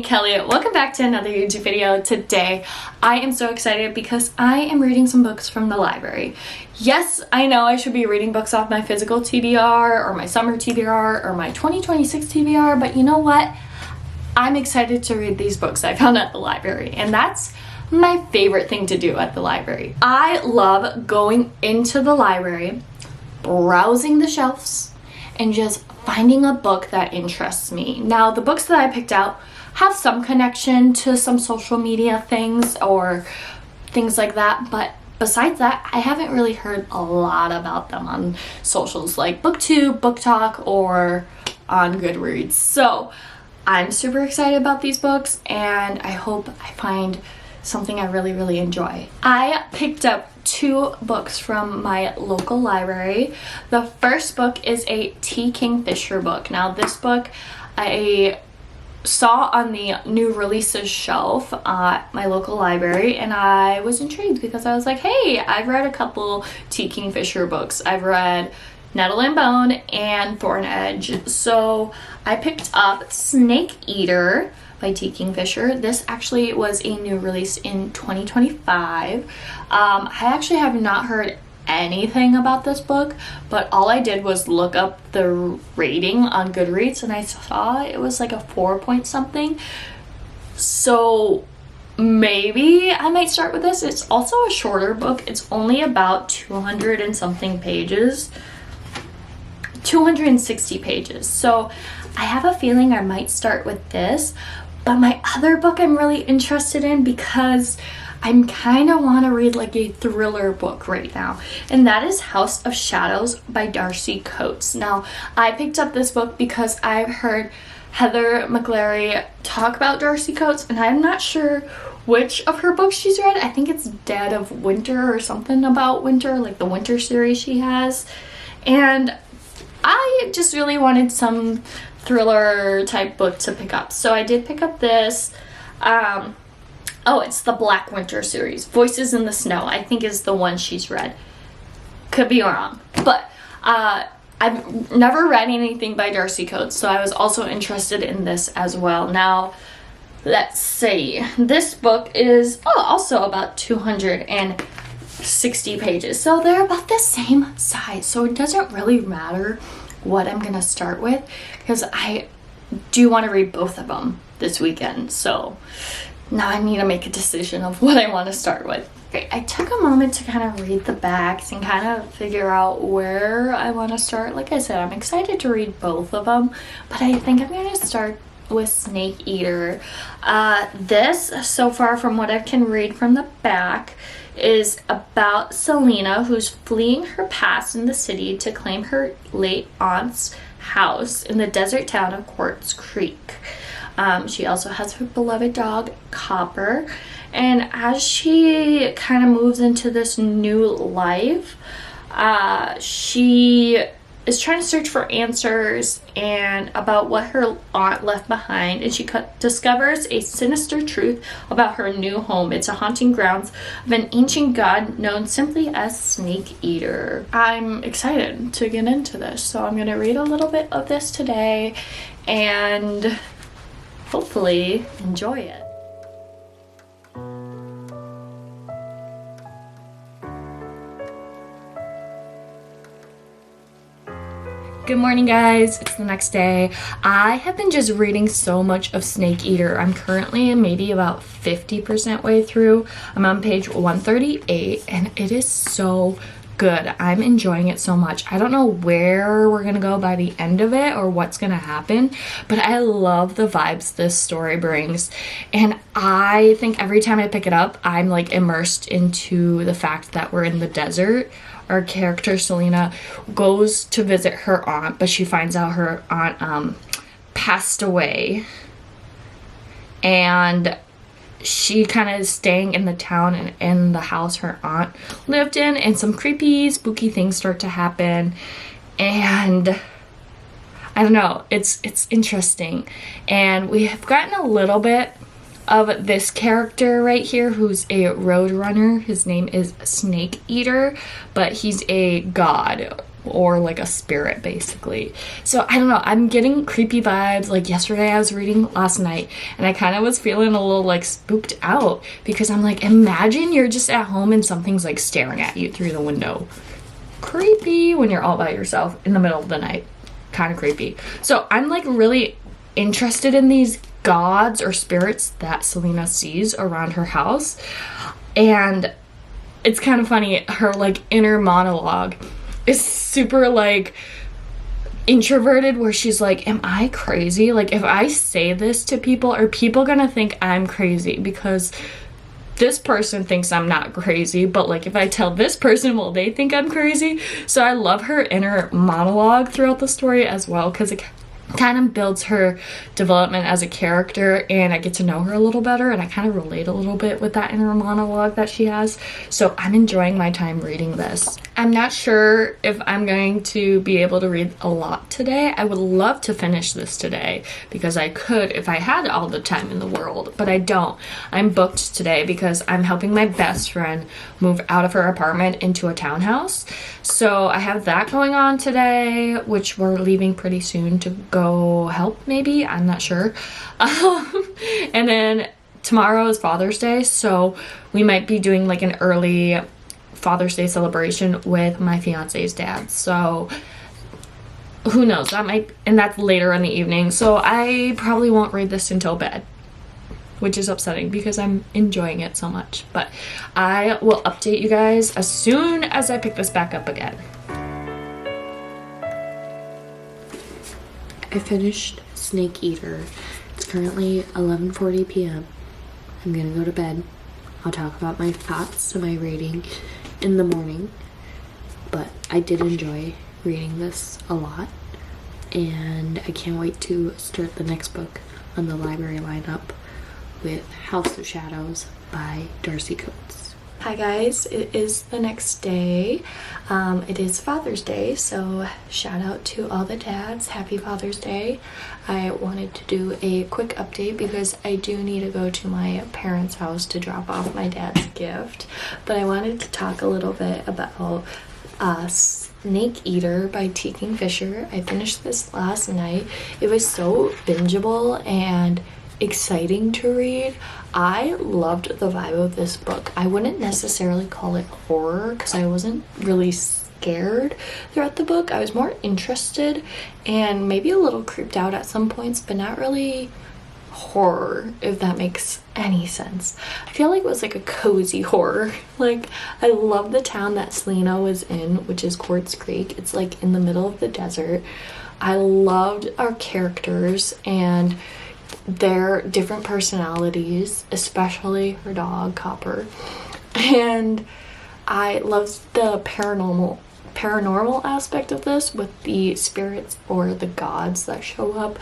me, Kelly. Welcome back to another YouTube video. Today, I am so excited because I am reading some books from the library. Yes, I know I should be reading books off my physical TBR or my summer TBR or my 2026 TBR, but you know what? I'm excited to read these books I found at the library, and that's my favorite thing to do at the library. I love going into the library, browsing the shelves, and just finding a book that interests me. Now, the books that I picked out have some connection to some social media things or things like that, but besides that, I haven't really heard a lot about them on socials like BookTube, Book Talk, or on Goodreads. So I'm super excited about these books, and I hope I find something I really enjoy. I picked up 2 books from my local library. The first book is a T. Kingfisher book. Now, this book I saw on the new releases shelf at my local library, and I was intrigued because I was like, hey, I've read a couple T. Kingfisher books. I've read Nettle and Bone and Thorn Edge. So I picked up Snake Eater by T. Kingfisher. This actually was a new release in 2025. I actually have not heard anything about this book, but all I did was look up the rating on Goodreads, and I saw it was like a 4 point something. So maybe I might start with this. It's also a shorter book. It's only about 200 and something pages. 260 pages. So I have a feeling I might start with this. But my other book I'm really interested in because I'm kind of want to read like a thriller book right now, and that is House of Shadows by Darcy Coates. Now, I picked up this book because I've heard Heather McClary talk about Darcy Coates, and I'm not sure which of her books she's read. I think it's Dead of Winter or something about winter, like the winter series she has. And I just really wanted some thriller type book to pick up, so I did pick up this. It's the Black Winter series. Voices in the Snow, I think, is the one she's read. Could be wrong, but I've never read anything by Darcy Coates, so I was also interested in this as well. Now, let's see. This book is also about 260 pages, so they're about the same size, so it doesn't really matter what I'm gonna start with because I do want to read both of them this weekend. So now I need to make a decision of what I want to start with. Okay, I took a moment to kind of read the backs and kind of figure out where I want to start. Like I said, I'm excited to read both of them, but I think I'm going to start with Snake Eater. This, so far from what I can read from the back, is about Selena, who's fleeing her past in the city to claim her late aunt's house in the desert town of Quartz Creek. She also has her beloved dog, Copper, and as she kind of moves into this new life, she is trying to search for answers and about what her aunt left behind, and she discovers a sinister truth about her new home. It's a haunting grounds of an ancient god known simply as Snake Eater. I'm excited to get into this, so I'm going to read a little bit of this today and hopefully enjoy it. Good morning, guys. It's the next day. I have been just reading so much of Snake Eater. I'm currently maybe about 50% way through. I'm on page 138, and it is so good. I'm enjoying it so much. I don't know where we're gonna go by the end of it or what's gonna happen, but I love the vibes this story brings, and I think every time I pick it up, I'm like immersed into the fact that we're in the desert. Our character Selena goes to visit her aunt, but she finds out her aunt passed away, and she kind of is staying in the town and in the house her aunt lived in, and some creepy, spooky things start to happen, and I don't know, it's interesting. And we have gotten a little bit of this character right here who's a road runner. His name is Snake Eater, but he's a god or like a spirit basically. So I don't know, I'm getting creepy vibes. Like yesterday I was reading last night and I kind of was feeling a little like spooked out because I'm like, imagine you're just at home and something's like staring at you through the window. Creepy when you're all by yourself in the middle of the night. Kind of creepy. So I'm like really interested in these gods or spirits that Selena sees around her house. And it's kind of funny, her like inner monologue is super like introverted, where she's like, am I crazy? Like if I say this to people, are people gonna think I'm crazy? Because this person thinks I'm not crazy, but like if I tell this person, will they think I'm crazy? So I love her inner monologue throughout the story as well, because it kind of builds her development as a character, and I get to know her a little better, and I kind of relate a little bit with that inner monologue that she has. So I'm enjoying my time reading this. I'm not sure if I'm going to be able to read a lot today. I would love to finish this today because I could if I had all the time in the world, but I don't. I'm booked today because I'm helping my best friend move out of her apartment into a townhouse. So I have that going on today, which we're leaving pretty soon to go help, maybe. I'm not sure. And then tomorrow is Father's Day, so we might be doing like an early Father's Day celebration with my fiance's dad. So who knows, that might, and that's later in the evening. So I probably won't read this until bed, which is upsetting because I'm enjoying it so much. But I will update you guys as soon as I pick this back up again. I finished Snake Eater. It's currently 11:40 p.m. I'm gonna go to bed. I'll talk about my thoughts and my rating in the morning. But I did enjoy reading this a lot, and I can't wait to start the next book on the library lineup with House of Shadows by Darcy Coates. Hi guys, it is the next day. It is Father's Day, so shout out to all the dads. Happy Father's Day. I wanted to do a quick update because I do need to go to my parents' house to drop off my dad's gift, but I wanted to talk a little bit about Snake Eater by T. Kingfisher. I finished this last night. It was so bingeable and exciting to read. I loved the vibe of this book. I wouldn't necessarily call it horror because I wasn't really scared throughout the book. I was more interested and maybe a little creeped out at some points, but not really horror, if that makes any sense. I feel like it was like a cozy horror. Like, I love the town that Selena was in, which is Quartz Creek. It's like in the middle of the desert. I loved our characters and their different personalities, especially her dog Copper. And I loved the paranormal aspect of this with the spirits or the gods that show up.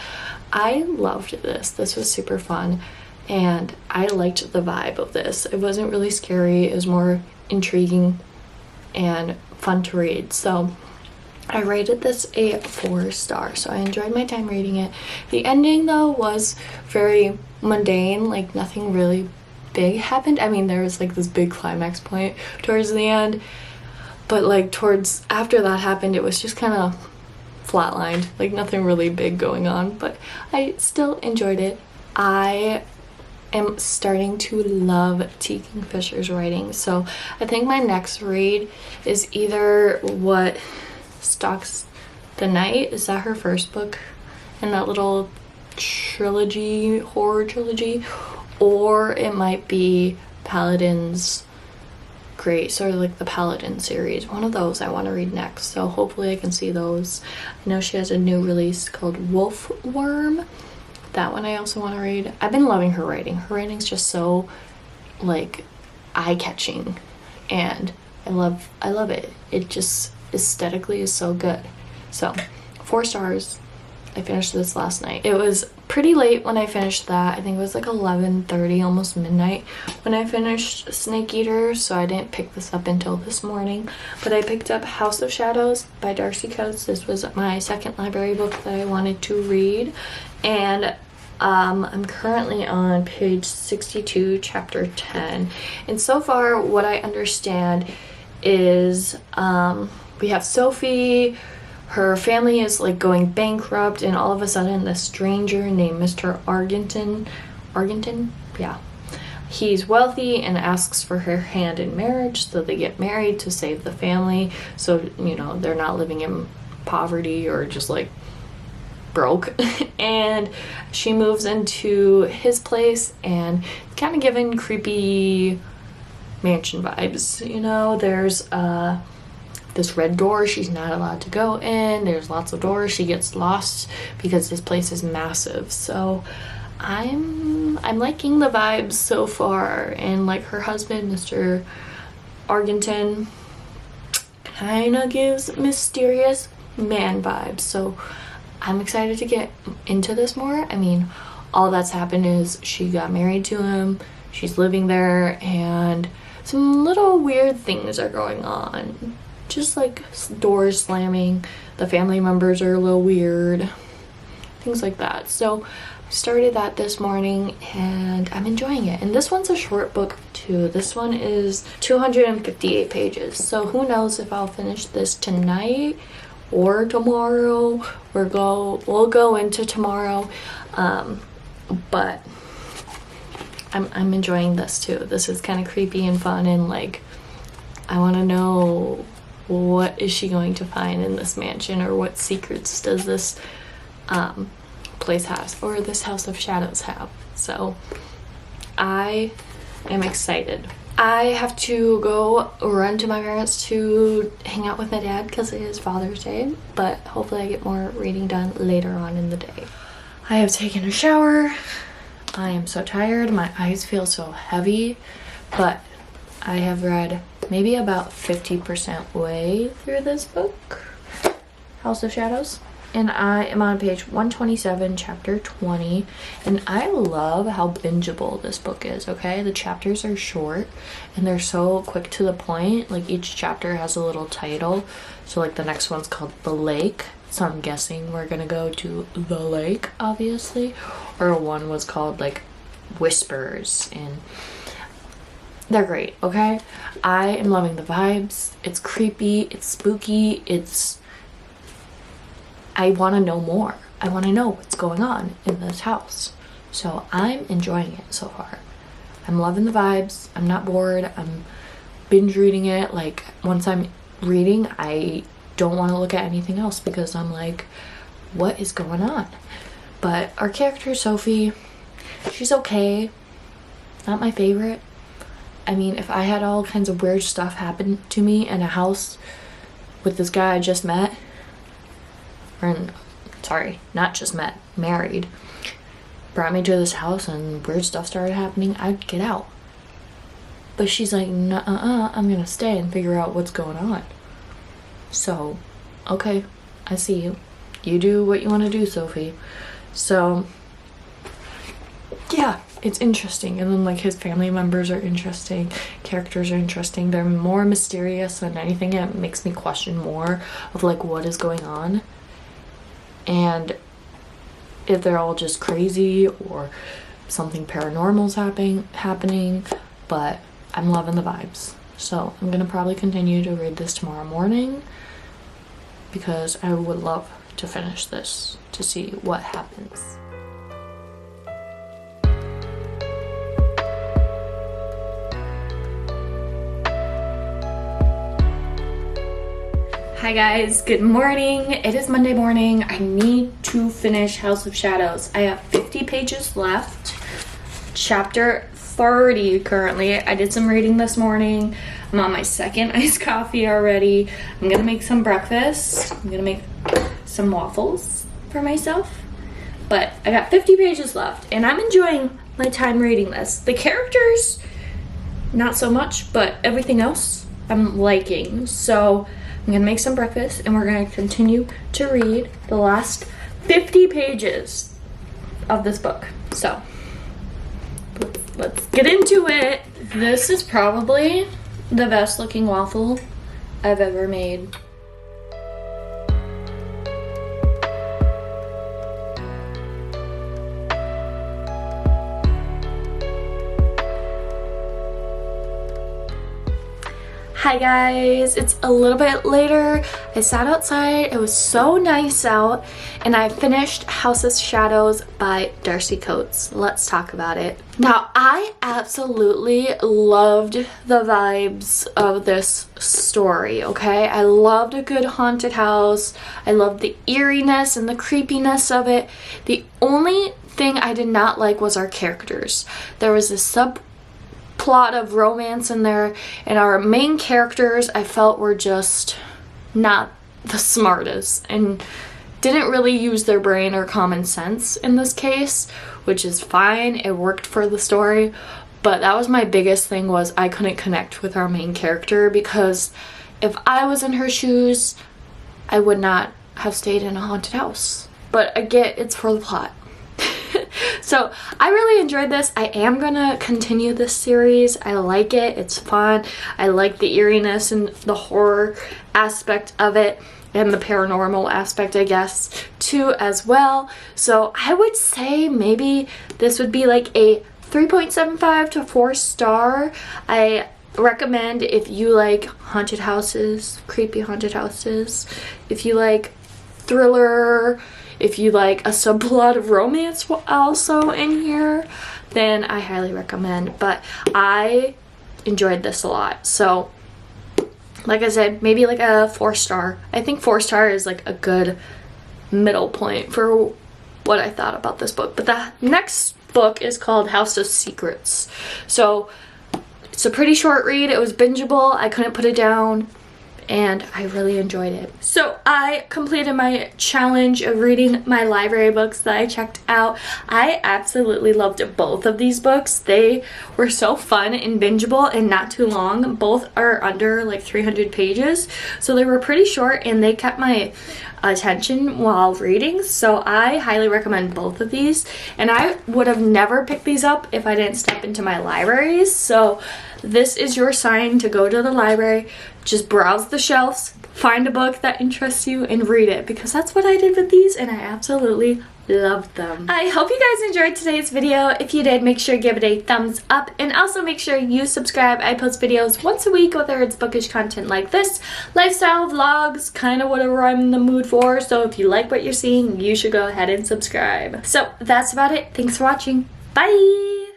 I loved this. This was super fun, and I liked the vibe of this. It wasn't really scary. It was more intriguing and fun to read. So I rated this a 4-star, so I enjoyed my time reading it. The ending, though, was very mundane. Like, nothing really big happened. I mean, there was like this big climax point towards the end, but like towards after that happened, it was just kind of flatlined. Like, nothing really big going on, but I still enjoyed it. I am starting to love T. Kingfisher's writing, so I think my next read is either What Stalks the Night. Is that her first book in that little trilogy, horror trilogy? Or it might be Paladin's Great, sort of like the Paladin series. One of those I want to read next, so hopefully I can see those. I know she has a new release called Wolfworm. That one I also want to read. I've been loving her writing. Her writing's just so like eye-catching, and I love it. It just aesthetically is so good. So 4 stars. I finished this last night. It was pretty late when I finished that. I think it was like 11:30, almost midnight when I finished Snake Eater, so I didn't pick this up until this morning. But I picked up House of Shadows by Darcy Coates. This was my second library book that I wanted to read, and I'm currently on page 62, chapter 10. And so far, what I understand is we have Sophie. Her family is like going bankrupt, and all of a sudden this stranger named Mr. Argenton, yeah, he's wealthy and asks for her hand in marriage, so they get married to save the family, so you know they're not living in poverty or just like broke. And she moves into his place, and kind of giving creepy mansion vibes. You know, there's this red door she's not allowed to go in. There's lots of doors. She gets lost because this place is massive. So I'm liking the vibes so far. And like her husband, Mr. Argenton, kind of gives mysterious man vibes. So I'm excited to get into this more. I mean, all that's happened is she got married to him. She's living there, and some little weird things are going on. Just like doors slamming, the family members are a little weird, things like that. So I started that this morning and I'm enjoying it. And this one's a short book too. This one is 258 pages. So who knows if I'll finish this tonight or tomorrow. We'll go into tomorrow. But I'm enjoying this too. This is kind of creepy and fun, and like I want to know what is she going to find in this mansion, or what secrets does this place have, or this House of Shadows have. So I am excited. I have to go run to my parents to hang out with my dad because it is Father's Day, but hopefully I get more reading done later on in the day. I have taken a shower. I am so tired. My eyes feel so heavy, but I have read maybe about 50% way through this book, House of Shadows, and I am on page 127, chapter 20, and I love how bingeable this book is, okay? The chapters are short, and they're so quick to the point. Like, each chapter has a little title, so like the next one's called The Lake, so I'm guessing we're gonna go to the lake, obviously, or one was called like Whispers, and they're great, okay? I am loving the vibes. It's creepy, it's spooky, I want to know more. I want to know what's going on in this house. So I'm enjoying it so far. I'm loving the vibes. I'm not bored. I'm binge reading it. Like, once I'm reading, I don't want to look at anything else because I'm like, what is going on? But our character, Sophie, she's okay. Not my favorite. I mean, if I had all kinds of weird stuff happen to me in a house with this guy I just met, not just met, married, brought me to this house and weird stuff started happening, I'd get out. But she's like, nuh-uh, I'm gonna stay and figure out what's going on. So, okay, I see you. You do what you want to do, Sophie. So, yeah, it's interesting. And then like his family members are interesting, characters are interesting. They're more mysterious than anything. It makes me question more of like what is going on, and if they're all just crazy or something paranormal's happening. But I'm loving the vibes. So I'm gonna probably continue to read this tomorrow morning because I would love to finish this to see what happens. Hi guys, good morning. It is Monday morning. I need to finish House of Shadows. I have 50 pages left. Chapter 30 currently. I did some reading this morning. I'm on my second iced coffee already. I'm gonna make some breakfast. I'm gonna make some waffles for myself. But I got 50 pages left and I'm enjoying my time reading this. The characters, not so much, but everything else I'm liking. So I'm gonna make some breakfast and we're gonna continue to read the last 50 pages of this book. So let's get into it. This is probably the best looking waffle I've ever made. Hi guys, it's a little bit later. I sat outside, it was so nice out, and I finished House of Shadows by Darcy Coates. Let's talk about it. Now, I absolutely loved the vibes of this story, okay? I loved a good haunted house. I loved the eeriness and the creepiness of it. The only thing I did not like was our characters. There was this plot of romance in there, and our main characters I felt were just not the smartest and didn't really use their brain or common sense in this case, which is fine. It worked for the story, but that was my biggest thing, was I couldn't connect with our main character, because if I was in her shoes, I would not have stayed in a haunted house. But I get it's for the plot. So I really enjoyed this. I am gonna continue this series. I like it. It's fun. I like the eeriness and the horror aspect of it, and the paranormal aspect, I guess, too, as well. So I would say maybe this would be like a 3.75 to 4 star. I recommend if you like haunted houses, creepy haunted houses, if you like thriller, if you like a subplot of romance also in here, then I highly recommend. But I enjoyed this a lot. So, like I said, maybe like a 4 star. I think 4 star is like a good middle point for what I thought about this book. But the next book is called House of Secrets. So, it's a pretty short read. It was bingeable. I couldn't put it down, and I really enjoyed it. So I completed my challenge of reading my library books that I checked out. I absolutely loved both of these books. They were so fun and bingeable and not too long. Both are under like 300 pages, so they were pretty short and they kept my attention while reading. So I highly recommend both of these, and I would have never picked these up if I didn't step into my libraries. So this is your sign to go to the library, just browse the shelves, find a book that interests you, and read it, because that's what I did with these, and I absolutely loved them. I hope you guys enjoyed today's video. If you did, make sure to give it a thumbs up, and also make sure you subscribe. I post videos once a week, whether it's bookish content like this, lifestyle vlogs, kind of whatever I'm in the mood for. So if you like what you're seeing, you should go ahead and subscribe. So that's about it. Thanks for watching. Bye!